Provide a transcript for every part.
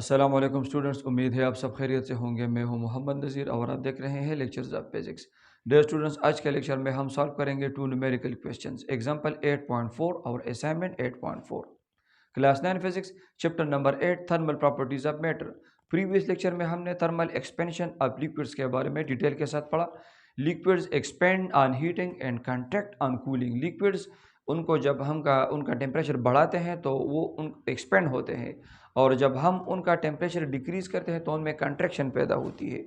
अस्सलाम वालेकुम स्टूडेंट्स, उम्मीद है आप सब खैरियत से होंगे। मैं हूं मोहम्मद नज़ीर और आप देख रहे हैं lectures of physics. Dear students, आज के लेक्चर में हम सॉल्व करेंगे टू न्यूमेरिकल क्वेश्चंस, एग्जांपल 8.4 और assignment 8.4, class 9 physics, chapter number 8, thermal properties of matter. Previous lecture में हमने थर्मल एक्सपेंशन ऑफ लिक्विड्स के बारे में डिटेल के साथ पढ़ा। Liquids expand on heating and contract on cooling. Liquids उनको जब हम उनका टेम्परेचर बढ़ाते हैं तो वो उन एक्सपेंड होते हैं, और जब हम उनका टेम्परेचर डिक्रीज करते हैं तो उनमें कंट्रैक्शन पैदा होती है।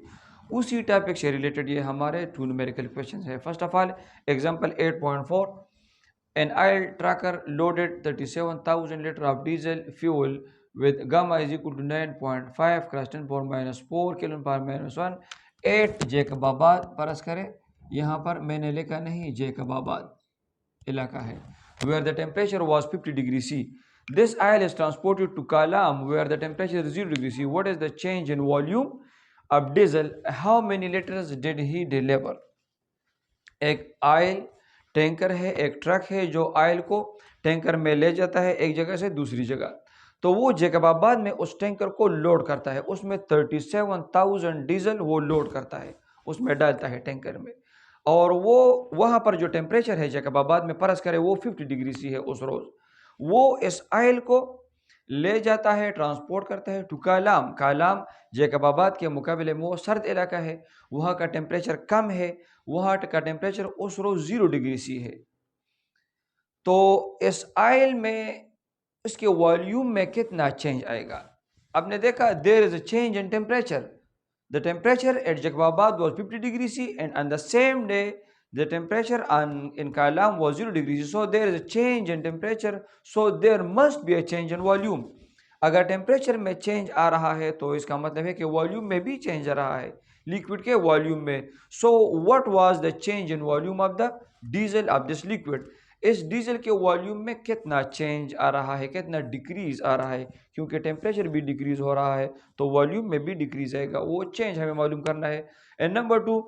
उसी टॉपिक से रिलेटेड ये हमारे टू न्यूमेरिकल क्वेश्चन है। First of all, example 8.4, an oil tracker loaded 37,000 liters of diesel fuel with gamma is equal to 9.5 × 10⁻⁴ Kelvin/-1 8 Jacobabad परस करें। यहाँ पर मैंने लिखा नहीं, जैकबाबाद इलाका है, where the temperature was 50 degrees C. This oil is transported to Kalam where the temperature is 0 degrees C. What is the change in volume of diesel? How many liters did he deliver? एक oil tanker है, एक truck है जो oil को tanker में ले जाता है एक जगह से दूसरी जगह। तो वो जैकबाबाद में उस टैंकर को लोड करता है, उसमें 37,000 डीजल वो लोड करता है, उसमें डालता है टैंकर में। और वो वहाँ पर जो टेम्परेचर है जैकबाबाद में परस करे वो 50 डिग्री सी है उस रोज़। वो इस ऑयल को ले जाता है, ट्रांसपोर्ट करता है टू कालाम। कालाम जैकबाबाद के मुकाबले में वो सर्द इलाका है, वहाँ का टेम्परेचर कम है, वहाँ का टेम्परेचर उस रोज़ 0 डिग्री सी है। तो इस ऑयल में इसके वॉल्यूम में कितना चेंज आएगा? आपने देखा there is a change in temperature. The temperature at Jacobabad was 50 degree C and on the same day the temperature in Kalam was 0 degrees C. So there is a change in temperature, so there must be a change in volume. अगर temperature में change आ रहा है तो इसका मतलब है कि volume में भी चेंज आ रहा है, लिक्विड के वॉल्यूम में। So what was the change in volume of the diesel of this liquid? इस डीजल के वॉल्यूम में कितना चेंज आ रहा है, कितना डिक्रीज आ रहा है? क्योंकि टेम्परेचर भी डिक्रीज हो रहा है तो वॉल्यूम में भी डिक्रीज आएगा, वो चेंज हमें मालूम करना है। And number 2,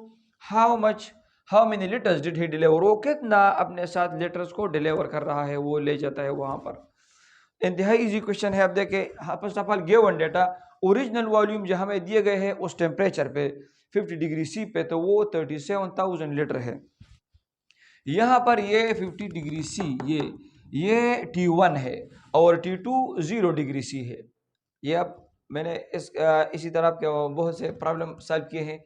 how many litres did he deliver? वो कितना अपने साथ लीटर्स को डिलीवर कर रहा है, वो ले जाता है वहां पर। इंतहाई इजी क्वेश्चन है। अब देखें, first of all given data, original volume जो हमें दिए गए हैं उस टेम्परेचर पे 50 डिग्री सी पे, तो वो 37,000 लीटर है। यहाँ पर ये 50 डिग्री सी, ये T1 है और T2 0 डिग्री सी है। ये अब मैंने इसी तरह के बहुत से प्रॉब्लम सॉल्व किए हैं।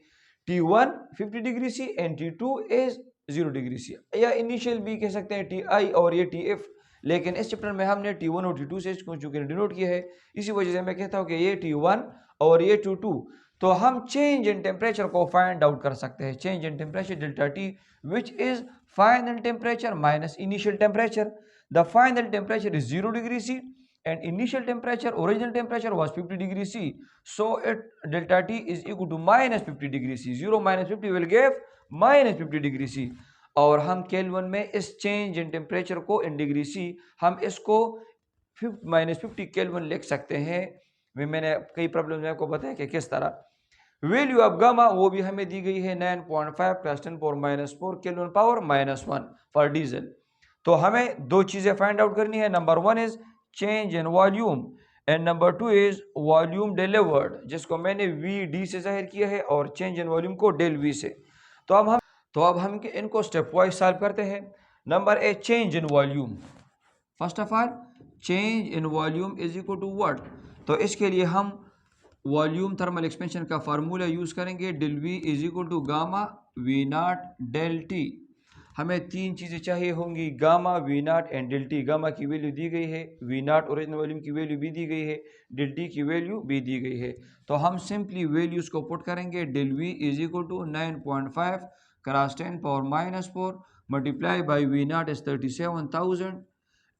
T1 50 degree C and T2 is 0 degree C, या इनिशियल भी कह सकते हैं Ti और ये Tf, लेकिन इस चैप्टर में हमने T1 और T2 से चूंकि डिनोट किया है, इसी वजह से मैं कहता हूँ कि ये T1 और ये T2। तो हम चेंज इन टेम्परेचर को फाइंड आउट कर सकते हैं। Change in temperature delta T which is final temperature minus initial temperature. The final temperature is 0 degree C and initial temperature, original temperature was 50 degree C. So it delta T is equal to minus 50 degree C. 0 minus 50 will give minus 50 degree C. और हम kelvin में इस change in temperature को in degree C, हम इसको -50 kelvin लिख सकते हैं। मैंने कई प्रॉब्लम में आपको बताया कि किस तरह। वैल्यू ऑफ गामा वो भी हमें दी गई है 9.5 × 10⁻⁴ Kelvin/-1 फॉर डीजल। तो हमें दो चीजें फाइंड आउट करनी है। Number 1 is change in volume and number 2 is volume delivered, जिसको मैंने VD से जाहिर किया है और चेंज इन वॉल्यूम को डेल V से। तो अब हम इनको स्टेप वाइज सॉल्व करते हैं। Number A, change in volume. First of all, change in volume is equal to what? तो इसके लिए हम वॉल्यूम थर्मल एक्सपेंशन का फार्मूला यूज करेंगे, del V is equal to gamma V0 del T। हमें तीन चीज़ें चाहिए होंगी, gamma, V0 and del T। Gamma की वैल्यू दी गई है, V0 ओरिजिनल वॉल्यूम की वैल्यू भी दी गई है, डेल T की वैल्यू भी दी गई है। तो हम सिंपली वैल्यूज को पुट करेंगे। Del V is equal to 9.5 × 10⁻⁴ multiply by V0 is 37,000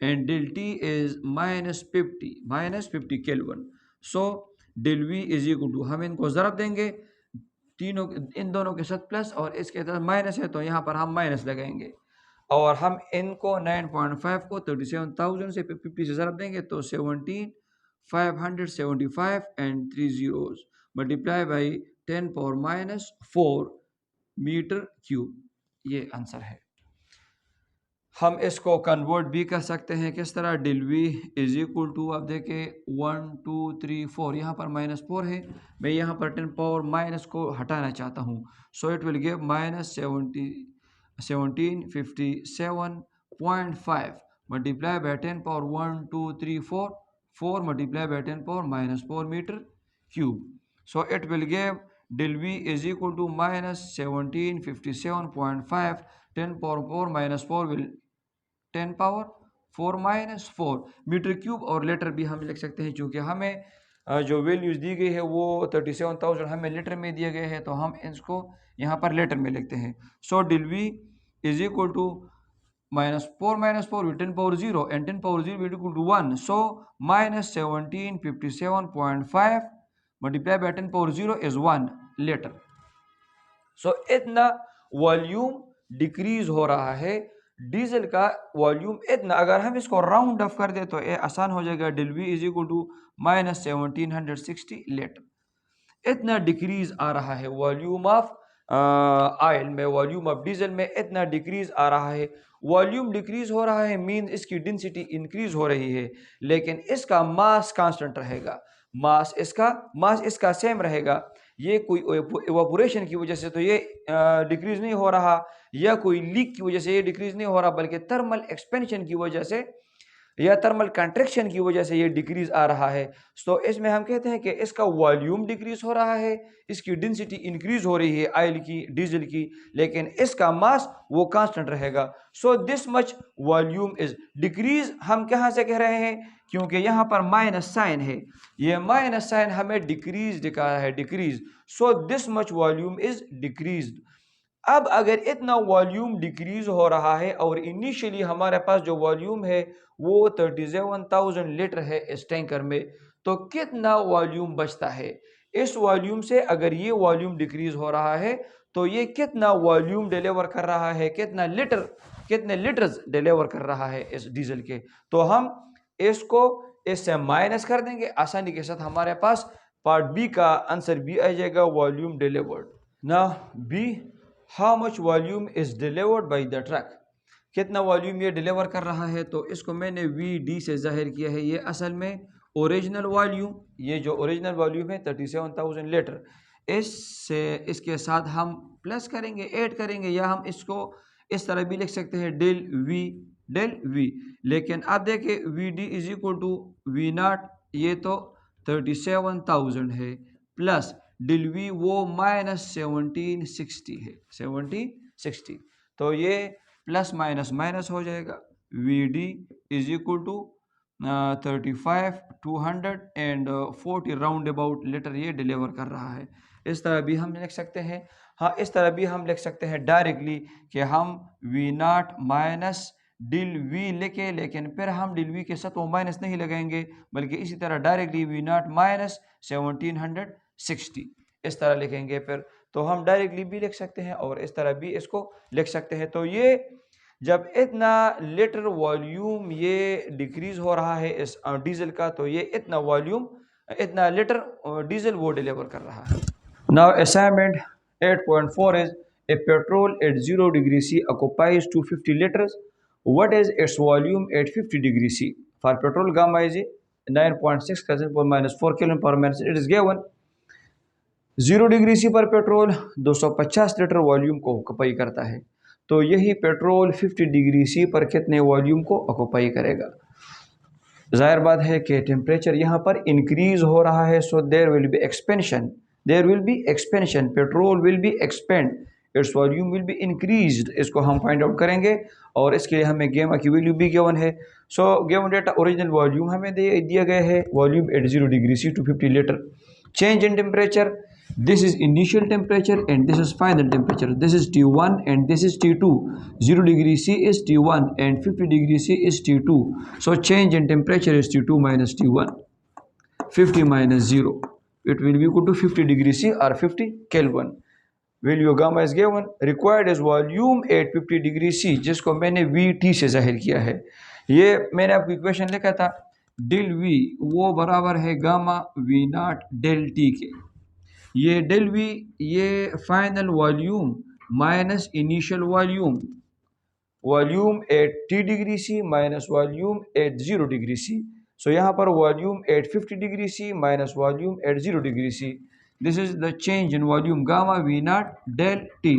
and del T is -50 kelvin. So del V is equal to, हम इनको ज़रब देंगे, तीनों इन दोनों के साथ प्लस और इसके साथ माइनस है तो यहाँ पर हम माइनस लगाएंगे, और हम इनको 9.5 को 37,000 से 50 से ज़रब देंगे तो 17,575 and 3 zeros multiply by 10⁻⁴ metre cube. ये आंसर है। हम इसको कन्वर्ट भी कर सकते हैं किस तरह, del V is equal to, आप देखें 1 2 3 4, यहाँ पर -4 है, मैं यहाँ पर 10 पावर माइनस को हटाना चाहता हूँ, so it will give -1757.5 multiply by 10 power 1 2 3 4, 4 multiply by 10 power -4 metre cube, so it will give del v is equal to -1757.5, 10 power 4 -4 will 10 power 4 -4 metre cube, और लीटर भी हम लिख सकते हैं क्योंकि हमें जो वैल्यूज दी गई है वो 37,000 हमें लीटर में दिए गए हैं, तो हम इसको यहाँ पर लीटर में लिखते हैं। So del V is equal to -4 will 10 power 0 and 10 power 0 will equal to 1, so -1757.5 multiplied by 10 power 0 is 1 litre. So इतना वॉल्यूम डिक्रीज हो रहा है डीजल का वॉल्यूम इतना, अगर हम इसको राउंड ऑफ कर दे तो ये आसान हो जाएगा, del V is equal to -1760 litre. इतना डिक्रीज आ रहा है वॉल्यूम ऑफ ऑयल में, वॉल्यूम ऑफ डीजल में इतना डिक्रीज आ रहा है। वॉल्यूम डिक्रीज हो रहा है मीन्स इसकी डेंसिटी इंक्रीज हो रही है, लेकिन इसका मास कांस्टेंट रहेगा, मास इसका सेम रहेगा। ये कोई इवापोरेशन की वजह से तो ये डिक्रीज नहीं हो रहा, या कोई लीक की वजह से ये डिक्रीज नहीं हो रहा, बल्कि थर्मल एक्सपेंशन की वजह से या थर्मल कंट्रैक्शन की वजह से ये डिक्रीज आ रहा है। तो इसमें हम कहते हैं कि इसका वॉल्यूम डिक्रीज हो रहा है, इसकी डेंसिटी इंक्रीज हो रही है ऑयल की, डीजल की, लेकिन इसका मास वो कांस्टेंट रहेगा। So this much volume is decrease. हम कहाँ से कह रहे हैं, क्योंकि यहाँ पर माइनस साइन है, ये माइनस साइन हमें डिक्रीज दिखा रहा है, decrease. So this much volume is decreased. अब अगर इतना वॉल्यूम डिक्रीज हो रहा है और इनिशियली हमारे पास जो वॉल्यूम है वो 37,000 लीटर है इस टैंकर में, तो कितना वॉल्यूम बचता है इस वॉल्यूम से? अगर ये वॉल्यूम डिक्रीज हो रहा है तो ये कितना वॉल्यूम डिलीवर कर रहा है, कितने लीटर्स डिलीवर कर रहा है इस डीजल के? तो हम इसको इससे माइनस कर देंगे आसानी के साथ, हमारे पास पार्ट बी का आंसर बी आ जाएगा, वॉल्यूम डिलीवर्ड। ना B, how much volume is delivered by the truck, कितना वॉल्यूम ये डिलीवर कर रहा है? तो इसको मैंने वी डी से जाहिर किया है, ये असल में ओरिजिनल वॉल्यूम, ये जो ओरिजिनल वॉल्यूम है 37,000 लीटर, इसके साथ हम प्लस करेंगे, ऐड करेंगे, या हम इसको इस तरह भी लिख सकते हैं डेल वी, लेकिन आप देखें V D is equal to V naught, ये तो 37,000 है, प्लस डिल वी वो -1760 है, 1760, तो ये प्लस माइनस माइनस हो जाएगा। V D is equal to 35 200 and 40 round about litre ये डिलीवर कर रहा है। इस तरह भी हम लिख सकते हैं, हाँ इस तरह भी हम लिख सकते हैं डायरेक्टली कि हम V naught minus del V लिखे, लेकिन फिर हम डिल वी के साथ वो माइनस नहीं लगाएंगे, बल्कि इसी तरह डायरेक्टली वी नॉट माइनस 1760 इस तरह लिखेंगे। फिर तो हम डायरेक्टली भी लिख सकते हैं और इस तरह भी इसको लिख सकते हैं। तो ये जब इतना लीटर वॉल्यूम ये डिक्रीज हो रहा है इस डीजल का, तो ये इतना वॉल्यूम, इतना लीटर डीजल वो डिलीवर कर रहा है। Now assignment 8.4 is a petrol at 0 degree C occupies 250 liters. What is its volume at 50 degree C? For petrol, gamma is 9.6 -4 kg/min. It is given 0 degree C पर petrol 250 litre volume को occupy करता है, तो यही petrol 50 degree C पर कितने volume को occupy करेगा? जाहिर बात है कि टेम्परेचर यहाँ पर इंक्रीज हो रहा है, so there will be expansion, petrol will be expand, its volume will be increased. इसको हम फाइंड आउट करेंगे और इसके लिए हमें गेमा की वैल्यू भी गिवन है। So given data original volume हमें दिया गया है, volume at 0 degree C 250 litre. Change in temperature, this is initial temperature and this is final temperature, this is T1 and this is T2, 0 degree C is T1 and 50 degree C is T2, so change in temperature is T2 minus T1, 50 minus 0, it will be equal to 50 degree C or 50 Kelvin। value gamma is given, required is volume at 50 degree C, जिसको मैंने VT से जाहिर किया है। ये मैंने आपको equation लिखा था, डेल V वो बराबर है gamma V naught del T के, ये डेल वी ये final volume minus initial volume, volume at T degree C minus volume at 0 degree C। So यहाँ पर volume at 50 degree C minus volume at 0 degree C। This is the change in volume gamma V naught del T।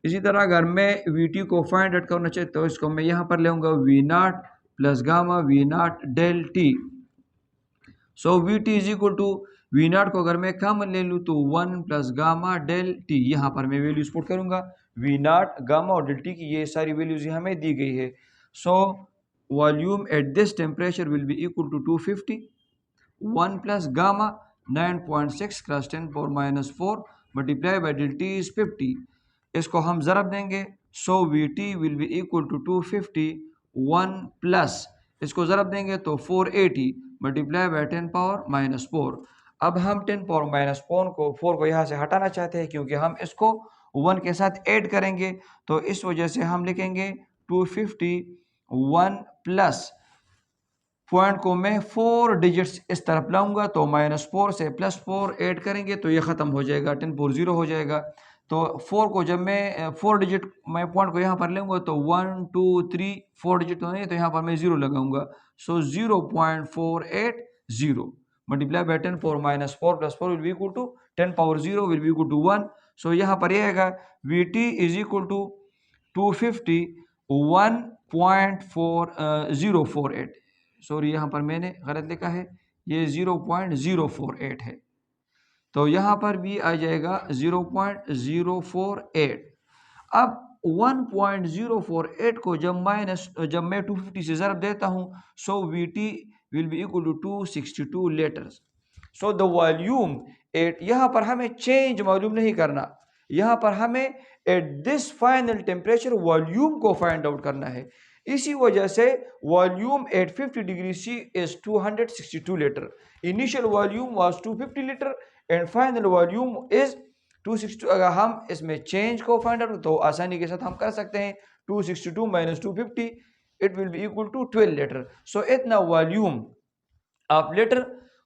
इसी तरह अगर मैं Vt को find out करना चाहता हूँ, इसको मैं यहाँ पर लेऊंगा V naught plus gamma V naught del T। So Vt is equal to V naught को अगर मैं कॉमन ले लूँ तो 1 प्लस गामा डेल टी, यहाँ पर मैं वैल्यूज पुट करूँगा। वी नॉट गामा और डेल टी की ये सारी वैल्यूज हमें दी गई है। So volume at this temperature will be equal to 250, 1 plus gamma 9.6 cross 10 power minus 4 multiply by del T is 50। इसको हम ज़रब देंगे। So V T will be equal to 250, 1 plus इसको ज़रब देंगे तो 480 मल्टीप्लाई बाई 10 पावर माइनस 4। अब हम 10 पावर माइनस 4 को यहाँ से हटाना चाहते हैं क्योंकि हम इसको 1 के साथ ऐड करेंगे, तो इस वजह से हम लिखेंगे 250 1 प्लस पॉइंट को मैं 4 डिजिट्स इस तरफ लाऊंगा तो -4 से +4 ऐड करेंगे तो ये ख़त्म हो जाएगा, 10 पावर 0 हो जाएगा। तो 4 को जब मैं 4 डिजिट मैं पॉइंट को यहाँ पर लूँगा तो 1 2 3 4 डिजिट तो नहीं, तो यहाँ पर मैं 0 लगाऊंगा। So 0.480 multiply by 10 power minus 4 plus 4 will be equal to 10 power 0 will be equal to 1। So यहाँ पर यह आएगा Vt is equal to 250 1.4048। Sorry यहाँ पर मैंने गलत लिखा है, ये 0.048 है, तो यहाँ पर भी आ जाएगा 0.048। अब 1.048 को जब मैं 250 से ज़रब देता हूँ, so Vt will be equal to 262 litres. So the volume at, यहाँ पर हमें चेंज मालूम नहीं करना, यहाँ पर हमें at this final temperature volume को फाइंड आउट करना है। इसी वजह से volume at 50 degree C is 262 litre. Initial volume was 250 litre and final volume is 262। अगर हम इसमें चेंज को फाइंड आउट तो आसानी के साथ हम कर सकते हैं, 262 minus 250 it will be equal to 12 litre. So इतना वॉल्यूम ऑफ लीटर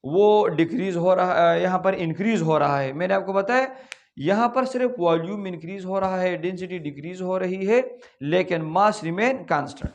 वो डिक्रीज हो रहा है, यहाँ पर इंक्रीज हो रहा है। मैंने आपको बताया यहाँ पर सिर्फ वॉल्यूम इंक्रीज हो रहा है, डेंसिटी डिक्रीज हो रही है, लेकिन मास रिमेन कांस्टेंट।